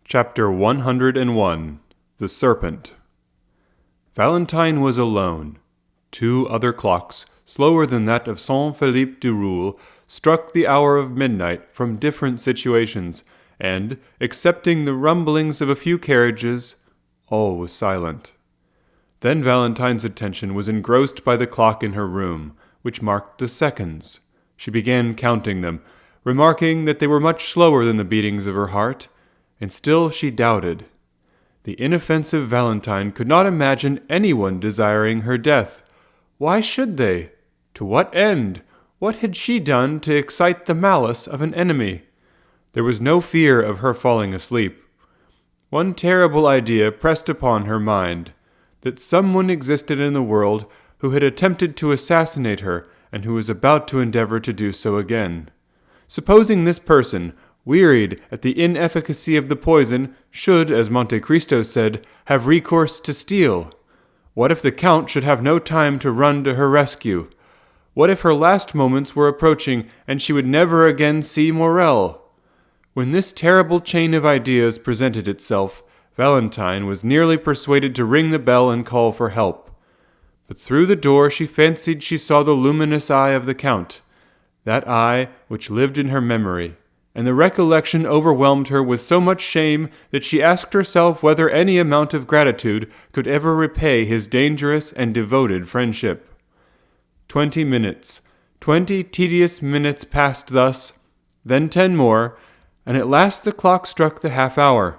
Chapter 101 The Serpent. Valentine was alone. 2 other clocks, slower than that of Saint-Philippe du Roule, struck the hour of midnight from different situations, and, excepting the rumblings of a few carriages, all was silent. Then Valentine's attention was engrossed by the clock in her room, which marked the seconds. She began counting them, remarking that they were much slower than the beatings of her heart, and still she doubted. The inoffensive Valentine could not imagine anyone desiring her death. Why should they? To what end? What had she done to excite the malice of an enemy? There was no fear of her falling asleep. One terrible idea pressed upon her mind, that someone existed in the world who had attempted to assassinate her and who was about to endeavor to do so again. Supposing this person, wearied at the inefficacy of the poison, should, as Monte Cristo said, have recourse to steel? What if the Count should have no time to run to her rescue? What if her last moments were approaching and she would never again see Morrel? When this terrible chain of ideas presented itself, Valentine was nearly persuaded to ring the bell and call for help. But through the door she fancied she saw the luminous eye of the Count, that eye which lived in her memory, and the recollection overwhelmed her with so much shame that she asked herself whether any amount of gratitude could ever repay his dangerous and devoted friendship. 20 minutes, 20 tedious minutes passed thus, then 10 more, and at last the clock struck the half-hour.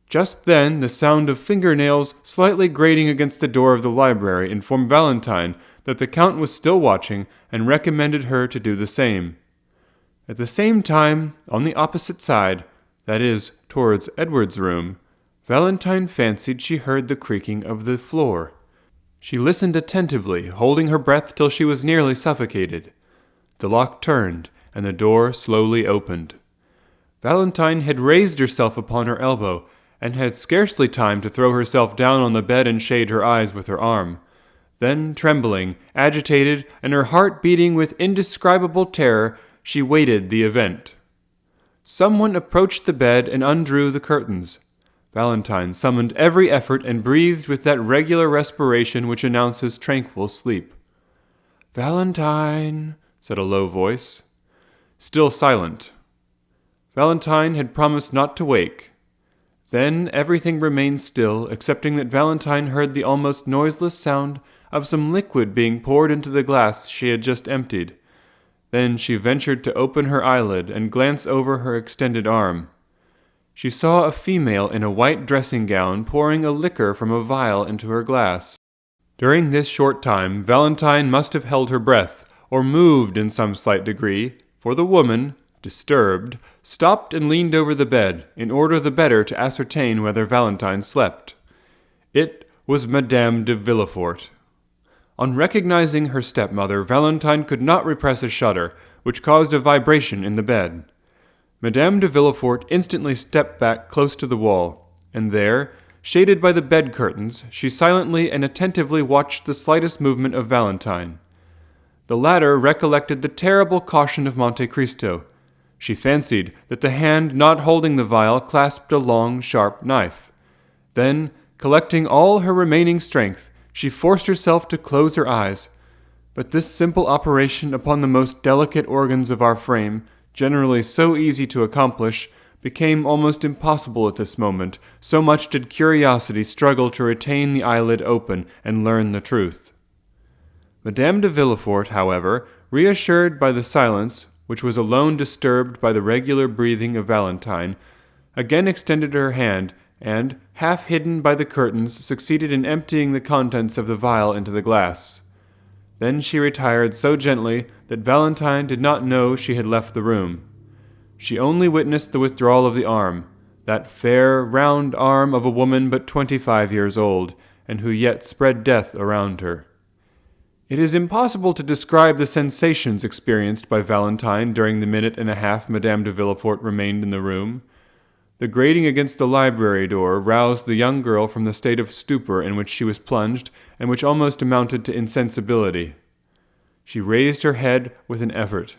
Just then the sound of fingernails slightly grating against the door of the library informed Valentine that the Count was still watching and recommended her to do the same. At the same time, on the opposite side, that is, towards Edward's room, Valentine fancied she heard the creaking of the floor. She listened attentively, holding her breath till she was nearly suffocated. The lock turned, and the door slowly opened. Valentine had raised herself upon her elbow, and had scarcely time to throw herself down on the bed and shade her eyes with her arm. Then, trembling, agitated, and her heart beating with indescribable terror, she waited the event. Someone approached the bed and undrew the curtains. Valentine summoned every effort and breathed with that regular respiration which announces tranquil sleep. "Valentine," said a low voice. Still silent. Valentine had promised not to wake. Then everything remained still, excepting that Valentine heard the almost noiseless sound of some liquid being poured into the glass she had just emptied. Then she ventured to open her eyelid and glance over her extended arm. She saw a female in a white dressing gown pouring a liquor from a vial into her glass. During this short time, Valentine must have held her breath, or moved in some slight degree, for the woman, disturbed, stopped and leaned over the bed, in order the better to ascertain whether Valentine slept. It was Madame de Villefort. On recognizing her stepmother, Valentine could not repress a shudder, which caused a vibration in the bed. Madame de Villefort instantly stepped back close to the wall, and there, shaded by the bed curtains, she silently and attentively watched the slightest movement of Valentine. The latter recollected the terrible caution of Monte Cristo. She fancied that the hand not holding the vial clasped a long, sharp knife. Then, collecting all her remaining strength, she forced herself to close her eyes. But this simple operation upon the most delicate organs of our frame, generally so easy to accomplish, became almost impossible at this moment, so much did curiosity struggle to retain the eyelid open and learn the truth. Madame de Villefort, however, reassured by the silence, which was alone disturbed by the regular breathing of Valentine, again extended her hand, and, half hidden by the curtains, succeeded in emptying the contents of the vial into the glass. Then she retired so gently that Valentine did not know she had left the room. She only witnessed the withdrawal of the arm, that fair, round arm of a woman but 25 years old, and who yet spread death around her. It is impossible to describe the sensations experienced by Valentine during the minute and a half Madame de Villefort remained in the room. The grating against the library door roused the young girl from the state of stupor in which she was plunged, and which almost amounted to insensibility. She raised her head with an effort.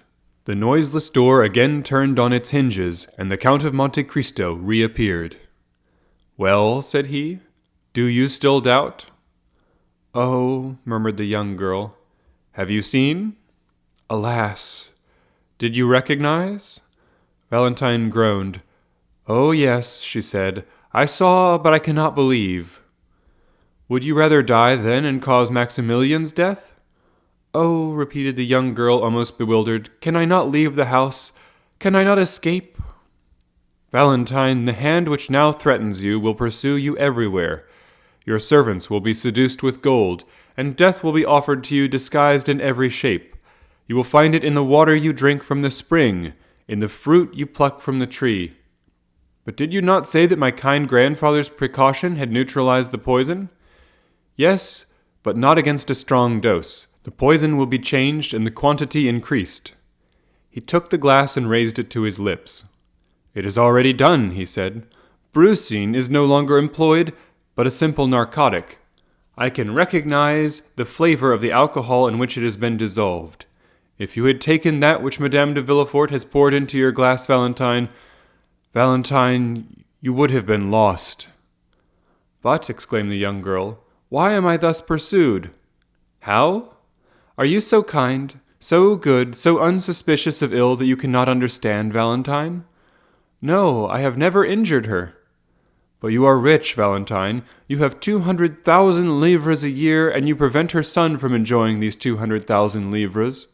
The noiseless door again turned on its hinges, and the Count of Monte Cristo reappeared. "Well," said he, "do you still doubt?" "Oh," murmured the young girl, "have you seen?" "Alas!" "Did you recognize?" Valentine groaned. "Oh, yes," she said, "I saw, but I cannot believe." "Would you rather die then and cause Maximilian's death?" "Oh," repeated the young girl, almost bewildered, "can I not leave the house? Can I not escape?" "Valentine, the hand which now threatens you will pursue you everywhere. Your servants will be seduced with gold, and death will be offered to you disguised in every shape. You will find it in the water you drink from the spring, in the fruit you pluck from the tree." "But did you not say that my kind grandfather's precaution had neutralized the poison?" "Yes, but not against a strong dose. The poison will be changed and the quantity increased." He took the glass and raised it to his lips. "It is already done," he said. "Brucine is no longer employed, but a simple narcotic. I can recognize the flavor of the alcohol in which it has been dissolved. If you had taken that which Madame de Villefort has poured into your glass, Valentine, you would have been lost." "But," exclaimed the young girl, "why am I thus pursued?" "How? Are you so kind, so good, so unsuspicious of ill that you cannot understand, Valentine?" "No, I have never injured her." "But you are rich, Valentine. You have 200,000 livres a year, and you prevent her son from enjoying these 200,000 livres."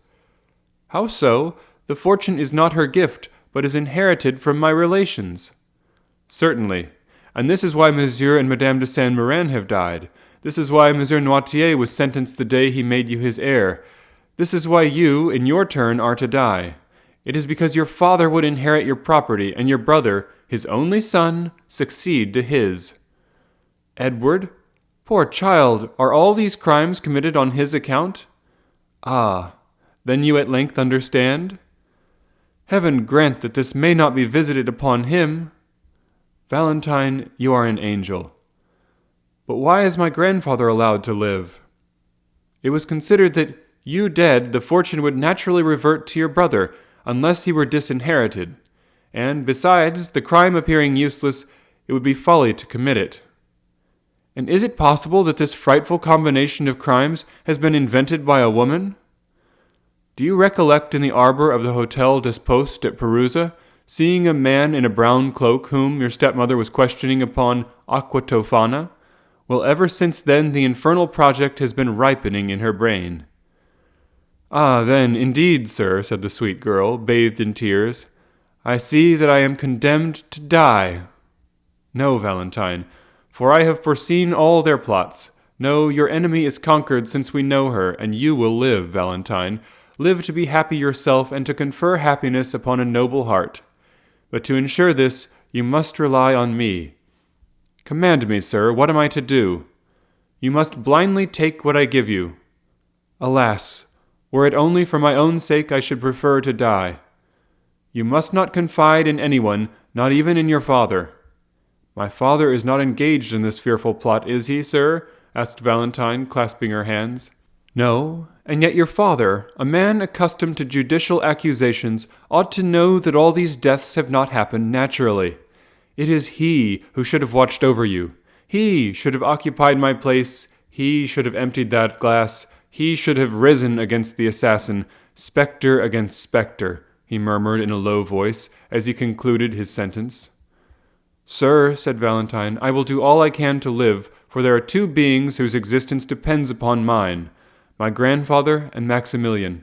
"How so? The fortune is not her gift, but is inherited from my relations." "Certainly. And this is why Monsieur and Madame de Saint-Méran have died. This is why Monsieur Noirtier was sentenced the day he made you his heir. This is why you, in your turn, are to die. It is because your father would inherit your property, and your brother, his only son, succeed to his." "Edward? Poor child! Are all these crimes committed on his account?" "Ah, then you at length understand?" "Heaven grant that this may not be visited upon him!" "Valentine, you are an angel." "But why is my grandfather allowed to live?" "It was considered that, you dead, the fortune would naturally revert to your brother, unless he were disinherited. And, besides, the crime appearing useless, it would be folly to commit it." "And is it possible that this frightful combination of crimes has been invented by a woman?" "Do you recollect in the arbor of the Hotel des Postes at Perusa, seeing a man in a brown cloak whom your stepmother was questioning upon aqua tofana? Well, ever since then the infernal project has been ripening in her brain." "Ah, then, indeed, sir," said the sweet girl, bathed in tears, "I see that I am condemned to die." "No, Valentine, for I have foreseen all their plots. No, your enemy is conquered since we know her, and you will live, Valentine. Live to be happy yourself and to confer happiness upon a noble heart. But to ensure this, you must rely on me." "Command me, sir, what am I to do?" "You must blindly take what I give you." "Alas! Were it only for my own sake, I should prefer to die." "You must not confide in anyone, not even in your father." "My father is not engaged in this fearful plot, is he, sir?" asked Valentine, clasping her hands. "No, and yet your father, a man accustomed to judicial accusations, ought to know that all these deaths have not happened naturally. It is he who should have watched over you. He should have occupied my place. He should have emptied that glass. He should have risen against the assassin, spectre against spectre," he murmured in a low voice as he concluded his sentence. "Sir," said Valentine, "I will do all I can to live, for there are two beings whose existence depends upon mine, my grandfather and Maximilian.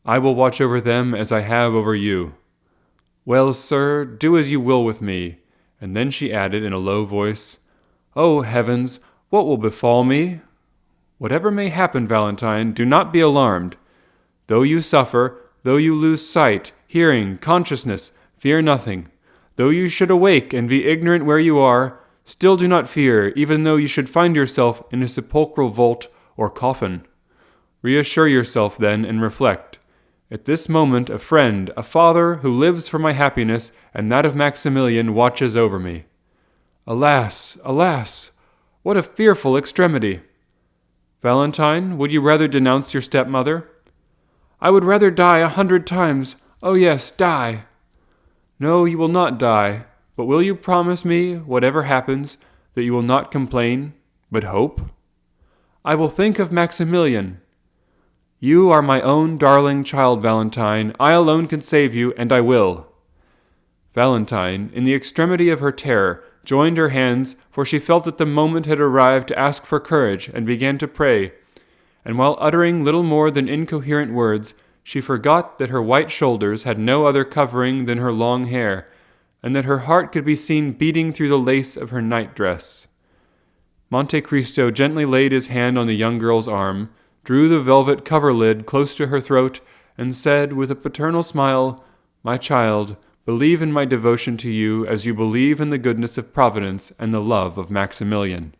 I will watch over them as I have over you." "Well, sir, do as you will with me." And then she added in a low voice, "Oh, heavens, what will befall me?" "Whatever may happen, Valentine, do not be alarmed. Though you suffer, though you lose sight, hearing, consciousness, fear nothing. Though you should awake and be ignorant where you are, still do not fear, even though you should find yourself in a sepulchral vault or coffin. Reassure yourself, then, and reflect. At this moment a friend, a father, who lives for my happiness and that of Maximilian, watches over me. Alas, alas! What a fearful extremity! Valentine, would you rather denounce your stepmother?" I would rather die 100 times. Oh yes, die. No, you will not die. But will you promise me, whatever happens, that you will not complain, but hope? I will think of Maximilian. You are my own darling child, Valentine. I alone can save you, and I will. Valentine, in the extremity of her terror, joined her hands, for she felt that the moment had arrived to ask for courage, and began to pray. And while uttering little more than incoherent words, she forgot that her white shoulders had no other covering than her long hair, and that her heart could be seen beating through the lace of her night-dress. Monte Cristo gently laid his hand on the young girl's arm, drew the velvet coverlid close to her throat, and said with a paternal smile, "My child, believe in my devotion to you as you believe in the goodness of Providence and the love of Maximilian."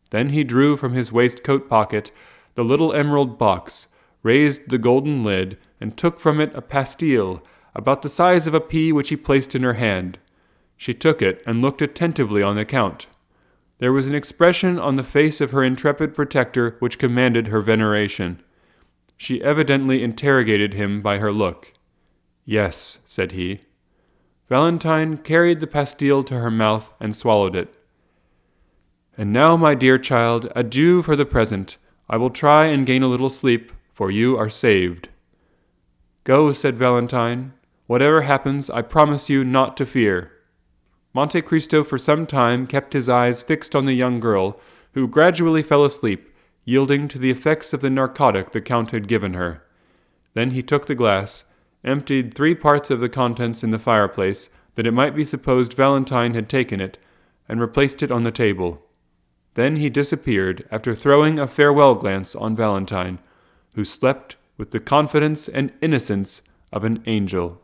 Then he drew from his waistcoat pocket the little emerald box, raised the golden lid, and took from it a pastille about the size of a pea which he placed in her hand. She took it and looked attentively on the Count. There was an expression on the face of her intrepid protector which commanded her veneration. She evidently interrogated him by her look. "Yes," said he. Valentine carried the pastille to her mouth and swallowed it. "And now, my dear child, adieu for the present. I will try and gain a little sleep, for you are saved." "Go," said Valentine. "Whatever happens, I promise you not to fear." Monte Cristo for some time kept his eyes fixed on the young girl, who gradually fell asleep, yielding to the effects of the narcotic the Count had given her. Then he took the glass, emptied 3 parts of the contents in the fireplace, that it might be supposed Valentine had taken it, and replaced it on the table. Then he disappeared, after throwing a farewell glance on Valentine, who slept with the confidence and innocence of an angel.